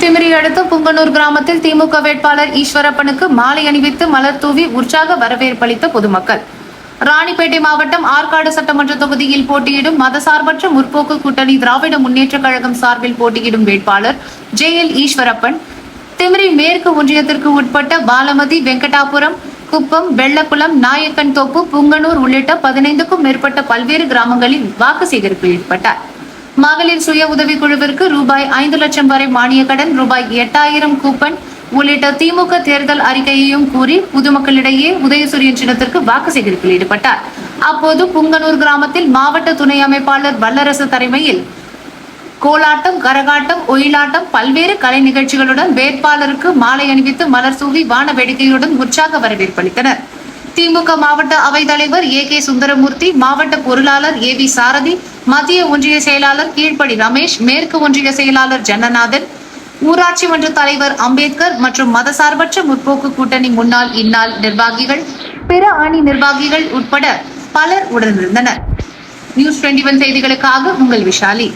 திமிரி அடுத்த புங்கனூர் கிராமத்தில் திமுக வேட்பாளர் ஈஸ்வரப்பனுக்கு மாலை அணிவித்து மலர் தூவி உற்சாக வரவேற்பளித்த பொதுமக்கள். ராணிப்பேட்டை மாவட்டம் ஆற்காடு சட்டமன்ற தொகுதியில் போட்டியிடும் மதசார்பற்ற முற்போக்கு கூட்டணி திராவிட முன்னேற்ற கழகம் சார்பில் போட்டியிடும் வேட்பாளர் JL ஈஸ்வரப்பன் திமிரி மேற்கு ஒன்றியத்திற்கு உட்பட்ட பாலமதி, வெங்கடாபுரம், குப்பம், வெள்ளக்குளம், நாயக்கன் தோப்பு, புங்கனூர் உள்ளிட்ட 15க்கும் மேற்பட்ட பல்வேறு கிராமங்களில் வாக்கு சேகரிப்பில் ஈடுபட்டார். மகளிர் சுய உதவிக்குழுவிற்கு ரூபாய் 5 லட்சம் வரை மானிய கடன், ரூபாய் 8000 கூப்பன் உள்ளிட்ட திமுக தேர்தல் அறிக்கையையும் கூறி பொதுமக்களிடையே உதயசூரியன் சின்னத்திற்கு வாக்கு சேகரிப்பில் ஈடுபட்டார். அப்போது புங்கனூர் கிராமத்தில் மாவட்ட துணை அமைப்பாளர் வல்லரசு தலைமையில் கோலாட்டம், கரகாட்டம், ஒயிலாட்டம், பல்வேறு கலை நிகழ்ச்சிகளுடன் வேட்பாளருக்கு மாலை அணிவித்து மலர் தூவி வான வேடிக்கையுடன் உற்சாக வரவேற்பளித்தனர். திமுக மாவட்ட அவைத் தலைவர் AK சுந்தரமூர்த்தி, மாவட்ட பொருளாளர் AV சாரதி, மத்திய ஒன்றிய செயலாளர் கீழ்ப்படி ரமேஷ், மேற்கு ஒன்றிய செயலாளர் ஜன்னநாதன், ஊராட்சி மன்ற தலைவர் அம்பேத்கர் மற்றும் மதசார்பற்ற முற்போக்கு கூட்டணி முன்னாள் இந்நாள் நிர்வாகிகள், பிற அணி நிர்வாகிகள் உட்பட பலர் உடனிருந்தனர். நியூஸ் 21 செய்திகளுக்காக உங்கள் விஷாலி.